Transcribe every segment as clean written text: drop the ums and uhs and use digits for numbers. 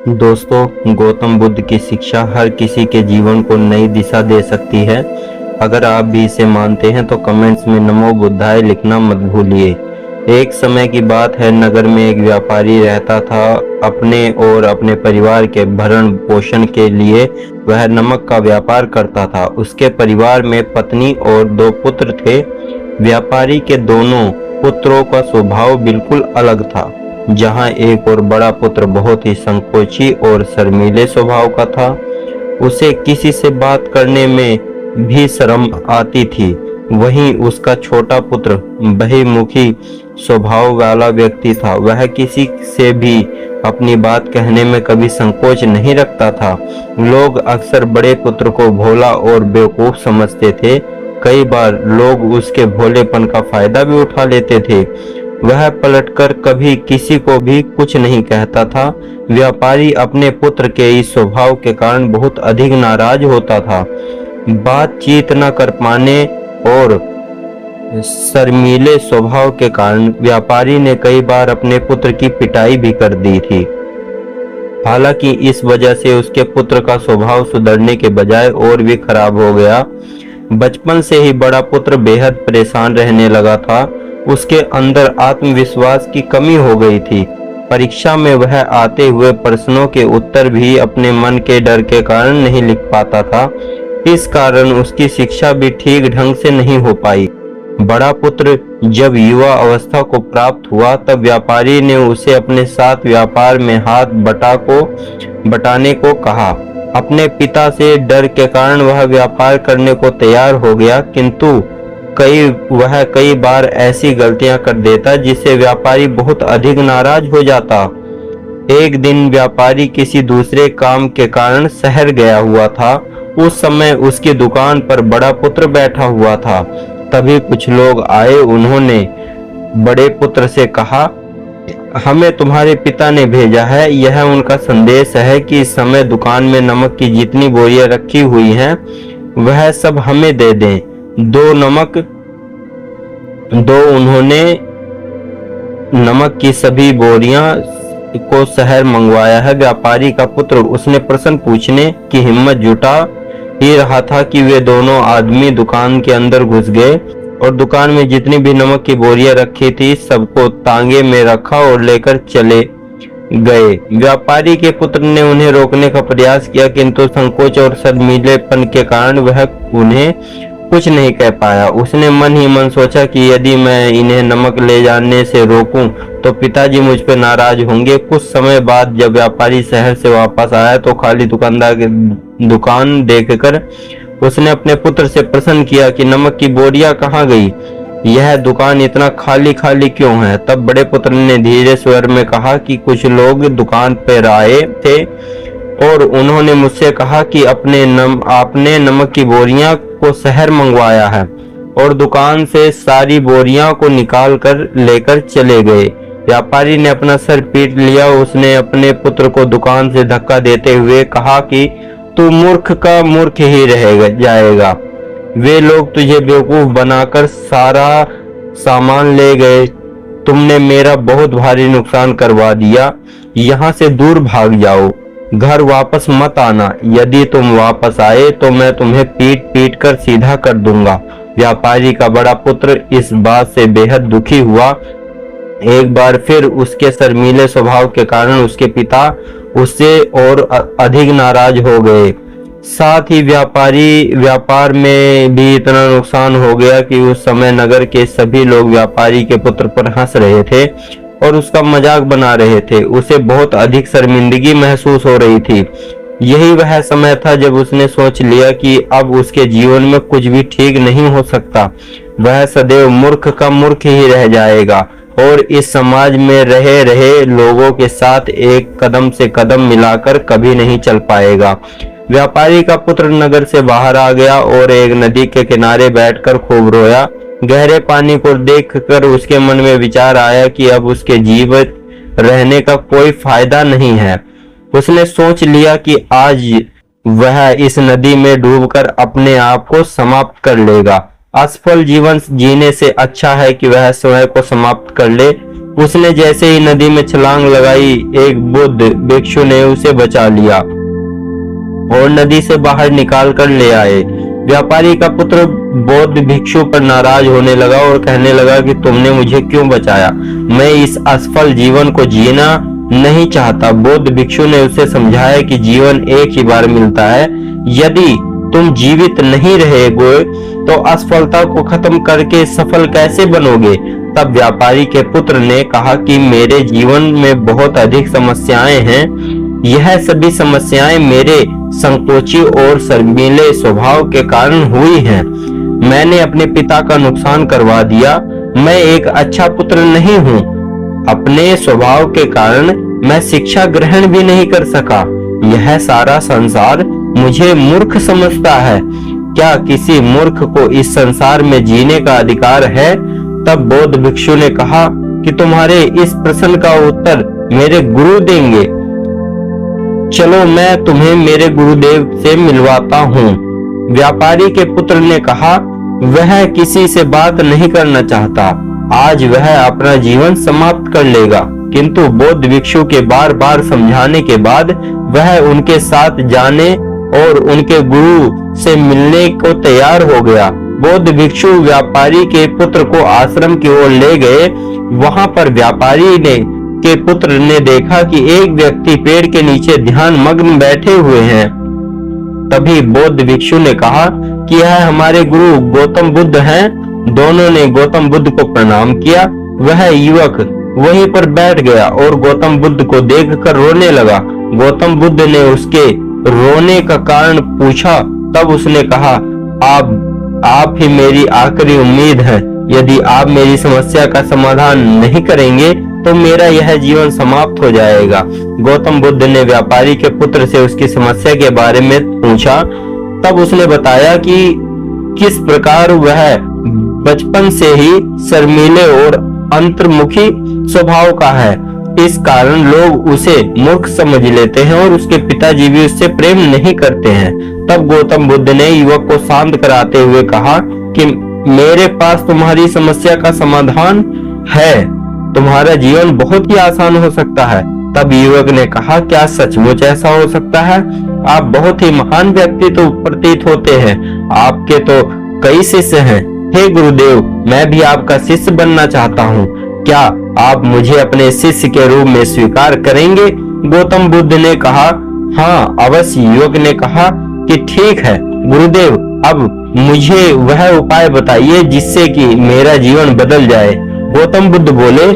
दोस्तों, गौतम बुद्ध की शिक्षा हर किसी के जीवन को नई दिशा दे सकती है। अगर आप भी इसे मानते हैं तो कमेंट्स में नमो बुद्धाय लिखना मत भूलिए। एक समय की बात है, नगर में एक व्यापारी रहता था। अपने और अपने परिवार के भरण पोषण के लिए वह नमक का व्यापार करता था। उसके परिवार में पत्नी और 2 पुत्र थे। व्यापारी के दोनों पुत्रों का स्वभाव बिल्कुल अलग था। जहां एक और बड़ा पुत्र बहुत ही संकोची और शर्मीले स्वभाव का था। उसे किसी से बात करने में भी शर्म आती थी। वहीं उसका छोटा पुत्र बहिर्मुखी स्वभाव वाला व्यक्ति था। वह किसी से भी अपनी बात कहने में कभी संकोच नहीं रखता था। लोग अक्सर बड़े पुत्र को भोला और बेवकूफ समझते थे। कई बार लोग उसके भोलेपन का फायदा भी उठा लेते थे। वह पलटकर कभी किसी को भी कुछ नहीं कहता था। व्यापारी अपने पुत्र के इस स्वभाव के कारण बहुत अधिक नाराज होता था। बातचीत न कर पाने और शर्मीले स्वभाव के कारण व्यापारी ने कई बार अपने पुत्र की पिटाई भी कर दी थी। हालांकि इस वजह से उसके पुत्र का स्वभाव सुधरने के बजाय और भी खराब हो गया। बचपन से ही बड़ा पुत्र बेहद परेशान रहने लगा था। उसके अंदर आत्मविश्वास की कमी हो गई थी। परीक्षा में वह आते हुए प्रश्नों के उत्तर भी अपने मन के डर के कारण नहीं लिख पाता था। इस कारण उसकी शिक्षा भी ठीक ढंग से नहीं हो पाई। बड़ा पुत्र जब युवा अवस्था को प्राप्त हुआ तब व्यापारी ने उसे अपने साथ व्यापार में हाथ बटाने को कहा। अपने पिता से डर के कारण वह व्यापार करने को तैयार हो गया, किंतु वह कई बार ऐसी गलतियां कर देता जिससे व्यापारी बहुत अधिक नाराज हो जाता। एक दिन व्यापारी किसी दूसरे काम के कारण शहर गया हुआ था। उस समय उसकी दुकान पर बड़ा पुत्र बैठा हुआ था। तभी कुछ लोग आए। उन्होंने बड़े पुत्र से कहा, हमें तुम्हारे पिता ने भेजा है। यह उनका संदेश है कि इस समय दुकान में नमक की जितनी बोरियां रखी हुई हैं वह सब हमें दे दें। उन्होंने नमक की सभी बोरियां को शहर मंगवाया है। व्यापारी का पुत्र उसने प्रश्न पूछने की हिम्मत जुटा ही रहा था कि वे दोनों आदमी दुकान के अंदर घुस गए और दुकान में जितनी भी नमक की बोरियां रखी थी सबको तांगे में रखा और लेकर चले गए। व्यापारी के पुत्र ने उन्हें रोकने का प्रयास किया, किंतु संकोच और शर्मीलेपन के कारण वह उन्हें कुछ नहीं कह पाया। उसने मन ही मन सोचा कि यदि मैं इन्हें नमक ले जाने से रोकूं तो पिताजी मुझ पर नाराज होंगे। कुछ समय बाद जब व्यापारी शहर से वापस आया तो खाली दुकानदार की दुकान देखकर उसने अपने पुत्र से प्रश्न किया कि नमक की बोरियां कहाँ गई? यह दुकान इतना खाली खाली क्यों है? तब बड़े पुत्र ने धीरे स्वर में कहा कि कुछ लोग दुकान पर आए थे और उन्होंने मुझसे कहा कि आपने नमक की बोरियां को शहर मंगवाया है और दुकान से सारी बोरियां को निकाल कर लेकर चले गए। व्यापारी ने अपना सर पीट लिया। उसने अपने पुत्र को दुकान से धक्का देते हुए कहा कि तू मूर्ख का मूर्ख ही रह जाएगा। वे लोग तुझे बेवकूफ बनाकर सारा सामान ले गए। तुमने मेरा बहुत भारी नुकसान करवा दिया। यहाँ से दूर भाग जाओ, घर वापस मत आना। यदि तुम वापस आए तो मैं तुम्हें पीट पीट कर सीधा कर दूंगा। व्यापारी का बड़ा पुत्र इस बात से बेहद दुखी हुआ। एक बार फिर उसके शर्मीले स्वभाव के कारण उसके पिता उससे और अधिक नाराज हो गए। साथ ही व्यापार में भी इतना नुकसान हो गया कि उस समय नगर के सभी लोग व्यापारी के पुत्र पर हंस रहे थे और उसका मजाक बना रहे थे। उसे बहुत अधिक शर्मिंदगी महसूस हो रही थी। यही वह समय था जब उसने सोच लिया कि अब उसके जीवन में कुछ भी ठीक नहीं हो सकता। वह सदैव मूर्ख का मूर्ख ही रह जाएगा और इस समाज में रहे रहे लोगों के साथ एक कदम से कदम मिलाकर कभी नहीं चल पाएगा। व्यापारी का पुत्र नगर से बाहर आ गया और एक नदी के किनारे बैठकर खूब रोया। गहरे पानी को देखकर उसके मन में विचार आया कि अब उसके जीवित रहने का कोई फायदा नहीं है। उसने सोच लिया कि आज वह इस नदी में डूबकर अपने आप को समाप्त कर लेगा। असफल जीवन जीने से अच्छा है कि वह स्वयं को समाप्त कर ले। उसने जैसे ही नदी में छलांग लगाई, एक बुद्ध भिक्षु ने उसे बचा लिया और नदी से बाहर निकाल कर ले आए। व्यापारी का पुत्र बौद्ध भिक्षु पर नाराज होने लगा और कहने लगा कि तुमने मुझे क्यों बचाया? मैं इस असफल जीवन को जीना नहीं चाहता। बौद्ध भिक्षु ने उसे समझाया कि जीवन एक ही बार मिलता है। यदि तुम जीवित नहीं रहोगे तो असफलता को खत्म करके सफल कैसे बनोगे? तब व्यापारी के पुत्र ने कहा कि मेरे जीवन में बहुत अधिक समस्याएं हैं। यह सभी समस्याएं मेरे संकोची और शर्मीले स्वभाव के कारण हुई हैं। मैंने अपने पिता का नुकसान करवा दिया। मैं एक अच्छा पुत्र नहीं हूँ। अपने स्वभाव के कारण मैं शिक्षा ग्रहण भी नहीं कर सका। यह सारा संसार मुझे मूर्ख समझता है। क्या किसी मूर्ख को इस संसार में जीने का अधिकार है? तब बौद्ध भिक्षु ने कहा कि तुम्हारे इस प्रश्न का उत्तर मेरे गुरु देंगे। चलो मैं तुम्हें मेरे गुरुदेव से मिलवाता हूँ। व्यापारी के पुत्र ने कहा वह किसी से बात नहीं करना चाहता। आज वह अपना जीवन समाप्त कर लेगा। किंतु बौद्ध भिक्षु के बार बार समझाने के बाद वह उनके साथ जाने और उनके गुरु से मिलने को तैयार हो गया। बौद्ध भिक्षु व्यापारी के पुत्र को आश्रम की ओर ले गए। वहां पर व्यापारी के पुत्र ने देखा कि एक व्यक्ति पेड़ के नीचे ध्यान मग्न बैठे हुए हैं। तभी बौद्ध भिक्षु ने कहा कि यह हमारे गुरु गौतम बुद्ध हैं। दोनों ने गौतम बुद्ध को प्रणाम किया। वह युवक वहीं पर बैठ गया और गौतम बुद्ध को देखकर रोने लगा। गौतम बुद्ध ने उसके रोने का कारण पूछा। तब उसने कहा आप ही मेरी आखिरी उम्मीद है। यदि आप मेरी समस्या का समाधान नहीं करेंगे तो मेरा यह जीवन समाप्त हो जाएगा। गौतम बुद्ध ने व्यापारी के पुत्र से उसकी समस्या के बारे में पूछा। तब उसने बताया कि किस प्रकार वह बचपन से ही शर्मीले और अंतर्मुखी स्वभाव का है। इस कारण लोग उसे मूर्ख समझ लेते हैं और उसके पिताजी भी उससे प्रेम नहीं करते हैं। तब गौतम बुद्ध ने युवक को शांत कराते हुए कहा कि मेरे पास तुम्हारी समस्या का समाधान है। तुम्हारा जीवन बहुत ही आसान हो सकता है। तब युवक ने कहा क्या सचमुच ऐसा हो सकता है? आप बहुत ही महान व्यक्ति तो प्रतीत होते हैं। आपके तो कई शिष्य हैं। हे गुरुदेव, मैं भी आपका शिष्य बनना चाहता हूँ। क्या आप मुझे अपने शिष्य के रूप में स्वीकार करेंगे? गौतम बुद्ध ने कहा हाँ अवश्य। युवक ने कहा कि ठीक है गुरुदेव, अब मुझे वह उपाय बताइए जिससे कि मेरा जीवन बदल जाए। गौतम बुद्ध बोले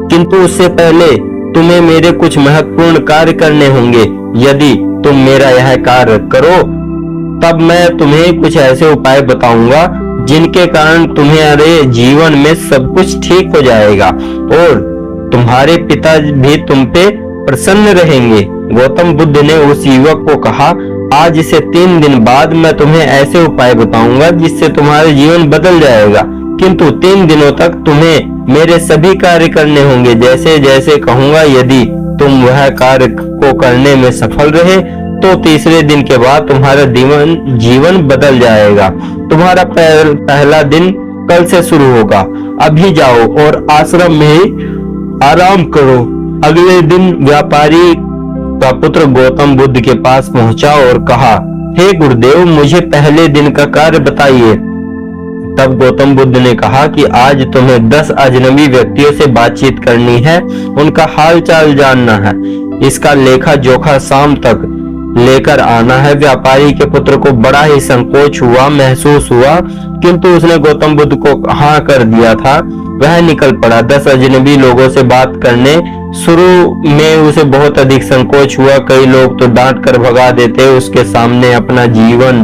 किंतु उससे पहले तुम्हें मेरे कुछ महत्वपूर्ण कार्य करने होंगे। यदि तुम मेरा यह कार्य करो तब मैं तुम्हें कुछ ऐसे उपाय बताऊंगा जिनके कारण तुम्हारे जीवन में सब कुछ ठीक हो जाएगा और तुम्हारे पिता भी तुम पे प्रसन्न रहेंगे। गौतम बुद्ध ने उस युवक को कहा आज से 3 दिन बाद मैं तुम्हें ऐसे उपाय बताऊंगा जिससे तुम्हारे जीवन बदल जाएगा। किंतु 3 दिनों तक तुम्हें मेरे सभी कार्य करने होंगे जैसे जैसे कहूंगा। यदि तुम वह कार्य को करने में सफल रहे तो तीसरे दिन के बाद तुम्हारा जीवन बदल जाएगा। तुम्हारा पहला दिन कल से शुरू होगा। अभी जाओ और आश्रम में ही आराम करो। अगले दिन व्यापारी का पुत्र गौतम बुद्ध के पास पहुंचा और कहा हे गुरुदेव, मुझे पहले दिन का कार्य बताइए। तब गौतम बुद्ध ने कहा कि आज तुम्हें 10 अजनबी व्यक्तियों से बातचीत करनी है। उनका हाल चाल जानना है। इसका लेखा जोखा शाम तक लेकर आना है। व्यापारी के पुत्र को बड़ा ही संकोच महसूस हुआ, किंतु उसने गौतम बुद्ध को हाँ कर दिया था। वह निकल पड़ा। 10 अजनबी लोगों से बात करने। शुरू में उसे बहुत अधिक संकोच हुआ। कई लोग तो डांट कर भगा देते। उसके सामने अपना जीवन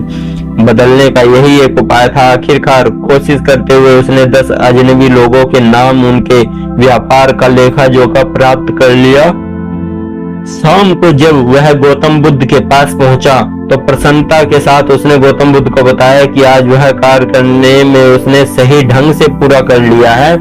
बदलने का यही एक उपाय था। आखिरकार कोशिश करते हुए उसने 10 अजनबी लोगों के नाम, उनके व्यापार का लेखा जोखा प्राप्त कर लिया। शाम को जब वह गौतम बुद्ध के पास पहुंचा तो प्रसन्नता के साथ उसने गौतम बुद्ध को बताया कि आज वह कार्य करने में उसने सही ढंग से पूरा कर लिया है।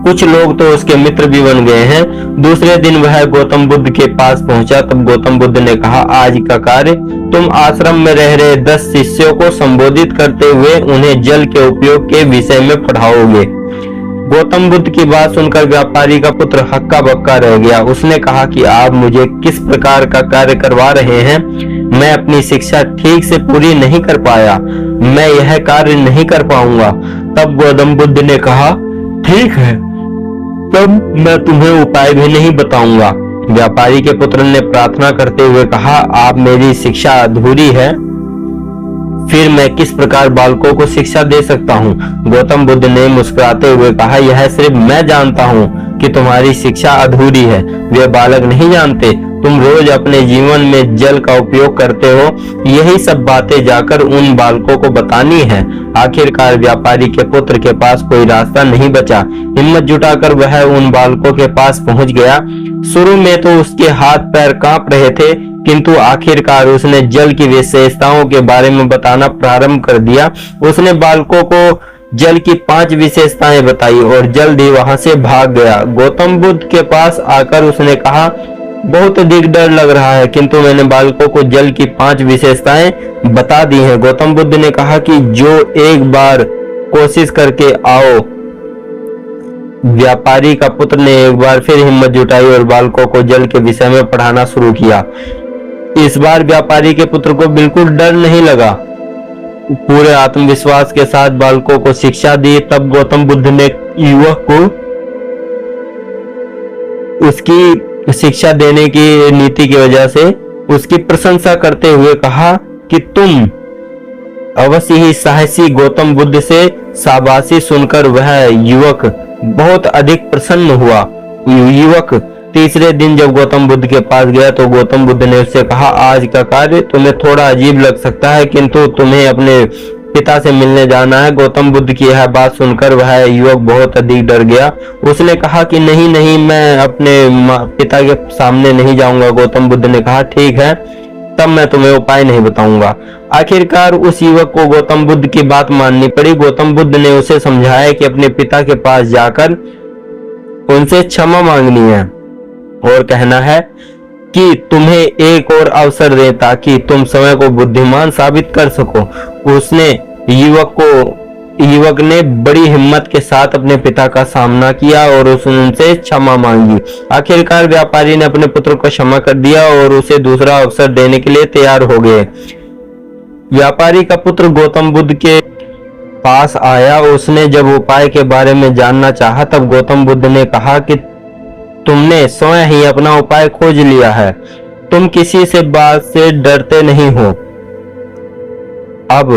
कुछ लोग तो उसके मित्र भी बन गए हैं। दूसरे दिन वह गौतम बुद्ध के पास पहुंचा। तब गौतम बुद्ध ने कहा आज का कार्य तुम आश्रम में रह रहे 10 शिष्यों को संबोधित करते हुए उन्हें जल के उपयोग के विषय में पढ़ाओगे। गौतम बुद्ध की बात सुनकर व्यापारी का पुत्र हक्का बक्का रह गया। उसने कहा कि आप मुझे किस प्रकार का कार्य करवा रहे हैं? मैं अपनी शिक्षा ठीक से पूरी नहीं कर पाया, मैं यह कार्य नहीं कर पाऊंगा। तब गौतम बुद्ध ने कहा, ठीक है, तब मैं तुम्हें उपाय भी नहीं बताऊंगा। व्यापारी के पुत्र ने प्रार्थना करते हुए कहा, आप मेरी शिक्षा अधूरी है, फिर मैं किस प्रकार बालकों को शिक्षा दे सकता हूँ? गौतम बुद्ध ने मुस्कुराते हुए कहा, यह सिर्फ मैं जानता हूँ कि तुम्हारी शिक्षा अधूरी है, वे बालक नहीं जानते। तुम रोज अपने जीवन में जल का उपयोग करते हो, यही सब बातें जाकर उन बालकों को बतानी है। आखिरकार व्यापारी के पुत्र के पास कोई रास्ता नहीं बचा। हिम्मत जुटाकर वह उन बालकों के पास पहुंच गया। शुरू में तो उसके हाथ पैर कांप रहे थे, किंतु आखिरकार उसने जल की विशेषताओं के बारे में बताना प्रारंभ कर दिया। उसने बालकों को जल की 5 विशेषताएं बताई और जल्द ही वहां से भाग गया। गौतम बुद्ध के पास आकर उसने कहा, बहुत अधिक डर लग रहा है, किंतु मैंने बालकों को जल की 5 विशेषताएं बता दी हैं। गौतम बुद्ध ने कहा कि जो एक बार कोशिश करके आओ। व्यापारी का पुत्र ने एक बार फिर हिम्मत जुटाई और बालकों को जल के विषय में पढ़ाना शुरू किया। इस बार व्यापारी के पुत्र को बिल्कुल डर नहीं लगा, पूरे आत्मविश्वास के साथ बालकों को शिक्षा दी। तब गौतम बुद्ध ने युवक को उसकी शिक्षा देने की नीति की वजह से उसकी प्रशंसा करते हुए कहा कि तुम अवश्य ही साहसी। गौतम बुद्ध से शाबाशी सुनकर वह युवक बहुत अधिक प्रसन्न हुआ। युवक तीसरे दिन जब गौतम बुद्ध के पास गया तो गौतम बुद्ध ने उससे कहा, आज का कार्य तुम्हें थोड़ा अजीब लग सकता है, किंतु तुम्हें अपने पिता से मिलने जाना है। गौतम बुद्ध की यह बात सुनकर वह युवक बहुत अधिक डर गया। उसने कहा कि नहीं नहीं, मैं अपने पिता के सामने नहीं जाऊंगा। गौतम बुद्ध ने कहा, ठीक है, तब मैं तुम्हें उपाय नहीं बताऊंगा। आखिरकार उस युवक को गौतम बुद्ध की बात माननी पड़ी। गौतम बुद्ध ने उसे समझाया कि अपने पिता के पास जाकर उनसे क्षमा मांगनी है और कहना है कि तुम्हें एक और अवसर दें ताकि तुम समय को बुद्धिमान साबित कर सको। उसने युवक ने बड़ी हिम्मत के साथ अपने पिता का सामना किया और उसने उनसे क्षमा मांगी। आखिरकार व्यापारी ने अपने पुत्र को क्षमा कर दिया और उसे दूसरा अवसर देने के लिए तैयार हो गए। व्यापारी का पुत्र गौतम बुद्ध के पास आया। उसने जब उपाय के बारे में जानना चाहा तब गौतम बुद्ध ने कहा कि तुमने स्वयं ही अपना उपाय खोज लिया है, तुम किसी से बात से डरते नहीं हो। अब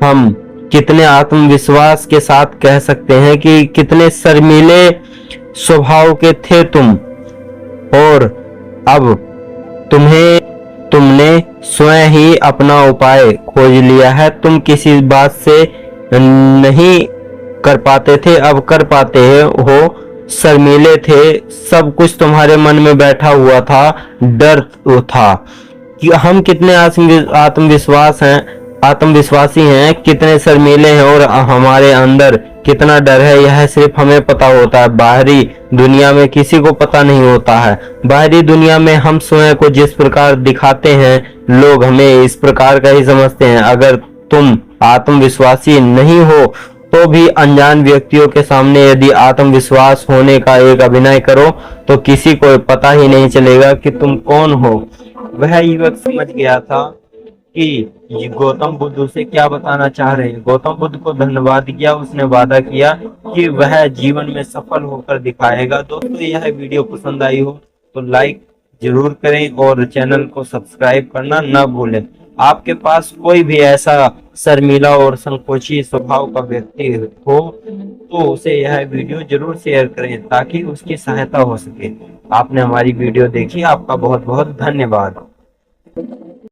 हम कितने आत्मविश्वास के साथ कह सकते हैं कि कितने शर्मीले स्वभाव के थे तुम, और अब तुमने स्वयं ही अपना उपाय खोज लिया है। तुम किसी बात से नहीं कर पाते थे, अब कर पाते हो। शर्मीले थे, सब कुछ तुम्हारे मन में बैठा हुआ था, डर था कि हम कितने आत्मविश्वासी हैं, कितने शर्मीले हैं और हमारे अंदर कितना डर है, यह सिर्फ हमें पता होता है। बाहरी दुनिया में किसी को पता नहीं होता है। बाहरी दुनिया में हम स्वयं को जिस प्रकार दिखाते हैं, लोग हमें इस प्रकार का ही समझते हैं। अगर तुम आत्मविश्वासी नहीं हो तो भी अनजान व्यक्तियों के सामने यदि आत्मविश्वास होने का एक अभिनय करो तो किसी को पता ही नहीं चलेगा कि तुम कौन हो। वह युवक समझ गया था कि गौतम बुद्ध उसे क्या बताना चाह रहे हैं। गौतम बुद्ध को धन्यवाद किया। उसने वादा किया कि वह जीवन में सफल होकर दिखाएगा। दोस्तों, यह वीडियो पसंद आई हो तो लाइक जरूर करें और चैनल को सब्सक्राइब करना न भूलें। आपके पास कोई भी ऐसा शर्मीला और संकोची स्वभाव का व्यक्ति हो तो उसे यह वीडियो जरूर शेयर करें ताकि उसकी सहायता हो सके। आपने हमारी वीडियो देखी, आपका बहुत बहुत धन्यवाद।